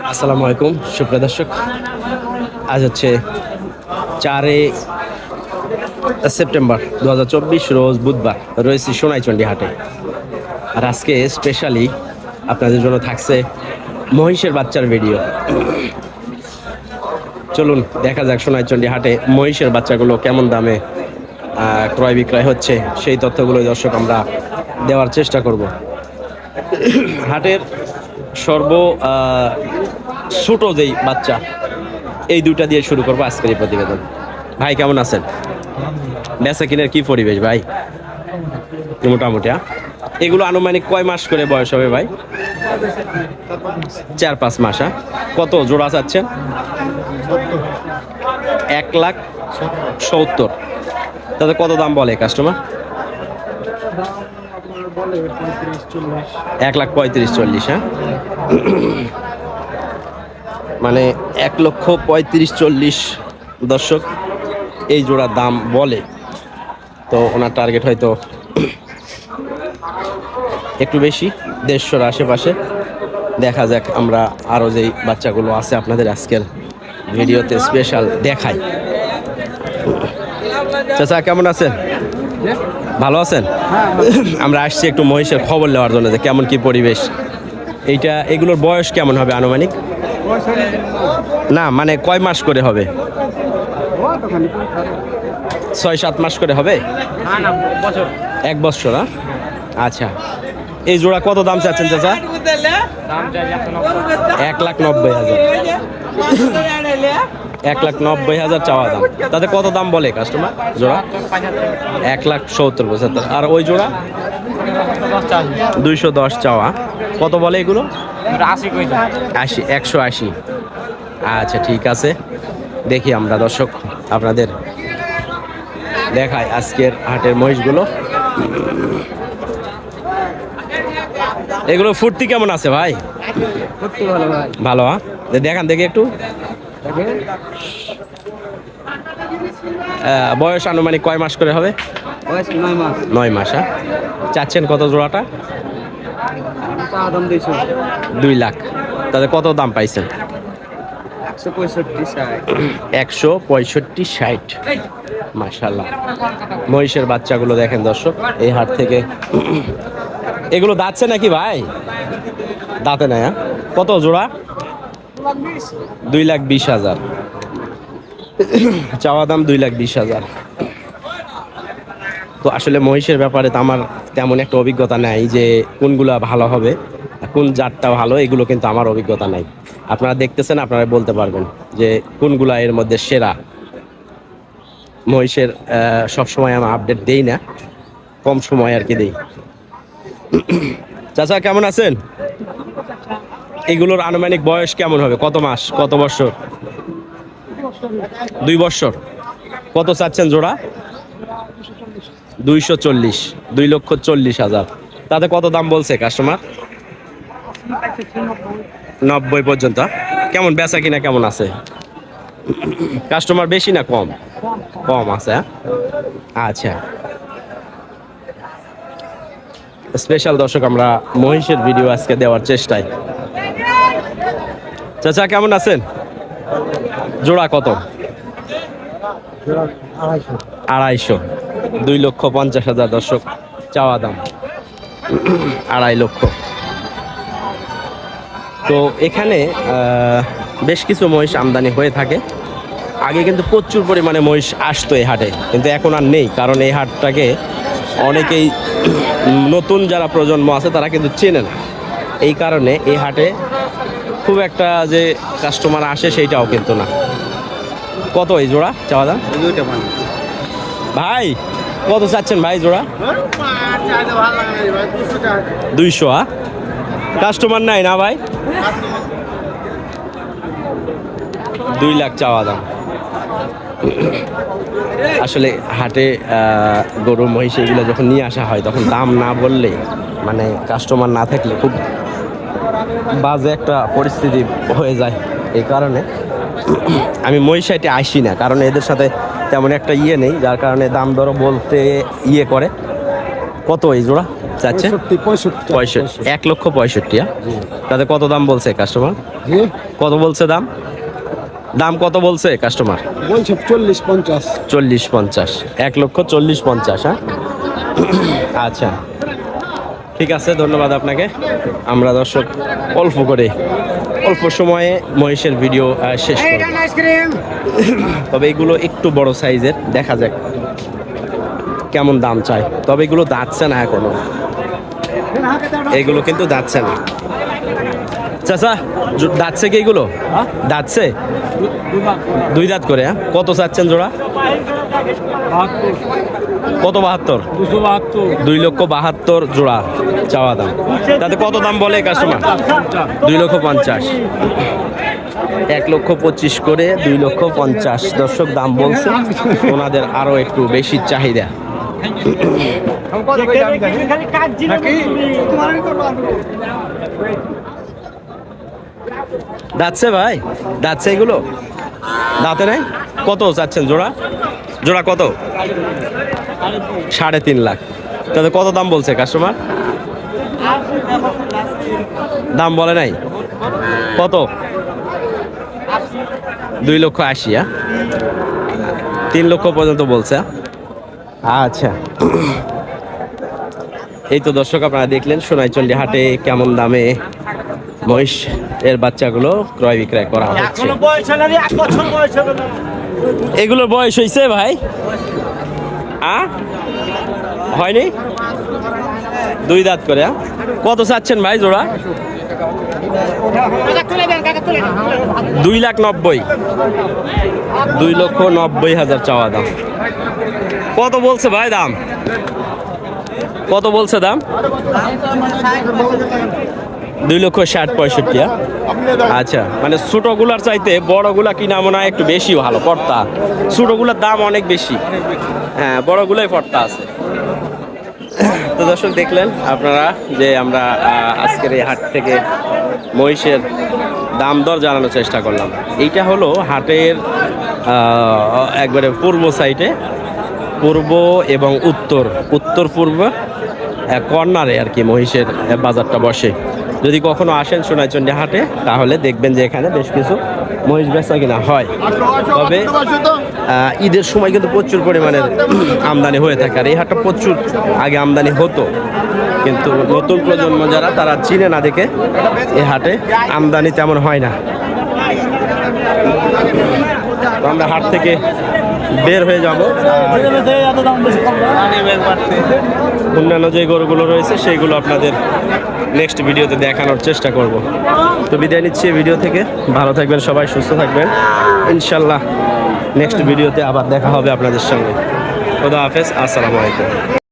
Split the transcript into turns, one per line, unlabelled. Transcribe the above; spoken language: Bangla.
আসসালামু আলাইকুম সুপ্রিয় দর্শক, আজ হচ্ছে 4 সেপ্টেম্বর 2024 রোজ বুধবার। রয়েছি সোনাইচন্ডী হাটে। আর আজকে স্পেশালি আপনাদের জন্য থাকছে মহিষের বাচ্চার ভিডিও। চলুন দেখা যাক সোনাইচন্ডী হাটে মহিষের বাচ্চাগুলো কেমন দামে ক্রয় বিক্রয় হচ্ছে, সেই তথ্যগুলো দর্শক আমরা দেওয়ার চেষ্টা করব। হাটের ছোট যেই বাচ্চা, এই দুইটা দিয়ে শুরু করবো আজকের এই প্রতিবেদন। ভাই কেমন আছেন? বেচা কিনের কি পরিবেশ ভাই? মোটামুটি। এগুলো আনুমানিক কয় মাস করে বয়স হবে ভাই? 4-5 মাস। কত জোড়া চাচ্ছেন? 1,70,000। তাতে কত দাম বলে কাস্টমার? 1,35,40,000। মানে 1,35,40,000 দর্শক এই জোড়ার দাম বলে। তো ওনার টার্গেট হয়তো একটু বেশি, 150-র আশেপাশে। দেখা যাক, আমরা আরও যেই বাচ্চাগুলো আছে আপনাদের আজকের ভিডিওতে স্পেশাল দেখাই। চাচা কেমন আছেন? ভালো আছেন? আমরা আসছি একটু মহিষের খবর নেওয়ার জন্য, যে কেমন কি পরিবেশ। এগুলোর বয়স কেমন হবে আনুমানিক? না মানে কয় মাস করে হবে? 6-7 মাস করে হবে? 1 বছর। আচ্ছা, এই জোড়া কত দাম চাচ্ছেন চাচা? 1,90,000। 1,90,000 চাওয়া দাম। তাতে কত দাম বলে কাস্টমার জোড়া? 1,70,000-75,000। আর ওই জোড়া 210 চাওয়া। কত বলে এগুলো? 180। আচ্ছা ঠিক আছে, দেখি আমরা দর্শক আপনাদের দেখাই আজকের হাটের মহিষগুলো। এগুলো ফুর্তি কেমন আছে ভাই? ভালো। দেখান দেখি একটু। বয়স আনুমানিক কয় মাস করে হবে? 9 মাস। চাচ্ছেন কত জোড়াটা? 2 লাখ। তাহলে কত দাম পাইছেন? 165-60। মাশাআল্লাহ, মহিষের বাচ্চাগুলো দেখেন দর্শক এই হাট থেকে। এগুলো দাঁতছে নাকি ভাই? দাঁতে নাই। কত জোড়া? 2,20,000 চাওয়া দাম। 2,20,000। তো আসলে মহিষের ব্যাপারে তো আমার তেমন একটা অভিজ্ঞতা নাই, যে কোনগুলা ভালো হবে, কোন জাতটা ভালো, এগুলো কিন্তু আমার অভিজ্ঞতা নাই। আপনারা দেখতেছেন, আপনারা বলতে পারবেন যে কোনগুলা এর মধ্যে সেরা। মহিষের সবসময় আমি আপডেট দেই না, কম সময় আর কি দেই। চাচা কেমন আছেন? এগুলোর আনুমানিক বয়স কেমন হবে? কত মাস, কত বছর? 2 বছর। কত চাচ্ছেন জোড়া? 240। 2,40,000। তাতে কত দাম বলছে কাস্টমার? 90 পর্যন্ত। কেমন বেচা কিনা কেমন আছে? কাস্টমার বেশি না কম? কম আছে। আচ্ছা, স্পেশাল দর্শক আমরা মহিষের ভিডিও আজকে দেওয়ার চেষ্টায়। চাচা কেমন আছেন? জোড়া কত? 250। 2,50,000 দর্শক চাওয়া দাম। 2.5 লক্ষ। তো এখানে বেশ কিছু মহিষ আমদানি হয়ে থাকে। আগে কিন্তু প্রচুর পরিমাণে মহিষ আসতো এই হাটে, কিন্তু এখন আর নেই, কারণ এই হাটটাকে অনেকেই নতুন যারা প্রজন্ম আছে তারা কিন্তু চেনে না। এই কারণে এই হাটে খুব একটা যে কাস্টমার আসে সেইটাও কিন্তু না। কত এই জোড়া চাওয়া দাম? ভাই কত চাচ্ছেন ভাই জোড়া? 200। কাস্টমার নাই না ভাই? 2 লাখ চাওয়া দাম। আসলে হাটে গরু মহিষ এগুলো যখন নিয়ে আসা হয়, তখন দাম না বললে, মানে কাস্টমার না থাকলে খুব বাজে একটা পরিস্থিতি হয়ে যায়। এই কারণে আমি মহিষাইটে আসি না, কারণ এদের সাথে তেমন একটা নেই, যার কারণে দাম দরও বলতে করে। কত এই জোড়া চাচ্ছে 65, 1,65,000। তাতে কত দাম বলছে কাস্টমার? কত বলছে দাম? দাম কত বলছে কাস্টমার?
বলছে 40-50।
40-50, 1,40,50,000। হ্যাঁ, আচ্ছা, ঠিক আছে, ধন্যবাদ আপনাকে। আমরা দর্শক অল্প সময়ে মহিষের ভিডিও শেষ করব। তবে এগুলো একটু বড় সাইজের, দেখা যাক কেমন দাম চায়। তবে এগুলো দাঁতছে না এখনো, এগুলো কিন্তু দাঁতছে না। চাচা, দাঁতছে কি এগুলো? দাঁতছে 2 দাঁত করে। হ্যাঁ, কত চাচ্ছেন জোড়া? কত? 72, 2,72,000 জোড়া চাওয়া দাম। তাতে কত দাম বলে কাস্টমার? 2,50,000, 1,25,000 করে 2,50,000 দর্শক দাম বলছে। ওনাদের আরো একটু বেশি চাহিদা। দাঁতছে ভাই? দাঁতছে এগুলো? দাঁতে নাই? কত চাচ্ছেন জোড়া? জোড়া কত? 3.5 লাখ। তাহলে কত দাম বলছে কাস্টমার? দাম বলে নাই? কত? 2,80,000। 3 লক্ষ পর্যন্ত বলছে। আচ্ছা, এই তো দর্শক আপনারা দেখলেন সোনাইচন্ডী হাটে কেমন দামে মহিষ এর বাচ্চাগুলো ক্রয় বিক্রয় করা হচ্ছে। এগুলোর বয়স হয়েছে ভাই? হয়নি? 2 দাঁত করে। কত চাচ্ছেন ভাই জোড়া? 2,90,000, 2,90,000 চাওয়া দাম। কত বলছে ভাই দাম? কত বলছে দাম? 2,60,000-65,000। আচ্ছা, মানে ছোটগুলার চাইতে বড়গুলা কিনা মনে হয় একটু বেশি ভালো পড়তা। ছোটগুলার দাম অনেক বেশি, হ্যাঁ, বড়গুলোই পড়তা আছে। তো দর্শক দেখলেন আপনারা যে আমরা আজকের এই হাট থেকে মহিষের দাম দর জানানোর চেষ্টা করলাম। এইটা হলো হাটের একবারে পূর্ব সাইডে, পূর্ব এবং উত্তর পূর্ব কর্নারে আর কি মহিষের বাজারটা বসে। যদি কখনো আসেন সোনাইচন্ডী হাটে তাহলে দেখবেন যে এখানে বেশ কিছু মহিষ বেচা কিনা হয়। তবে ঈদের সময় কিন্তু প্রচুর পরিমাণের আমদানি হয়ে থাকে। আর এই হাটটা প্রচুর আগে আমদানি হতো, কিন্তু নতুন প্রজন্ম যারা তারা চিনে না দেখে এই হাটে আমদানি তেমন হয় না। আমরা হাট থেকে বের হয়ে যাব, অন্যান্য যে গরুগুলো রয়েছে সেইগুলো আপনাদের নেক্সট ভিডিওতে দেখানোর চেষ্টা করব। তো বিদায় নিচ্ছি এই ভিডিও থেকে। ভালো থাকবেন সবাই, সুস্থ থাকবেন। ইনশাল্লাহ নেক্সট ভিডিওতে আবার দেখা হবে আপনাদের সঙ্গে। খোদা হাফেজ, আসসালামু আলাইকুম।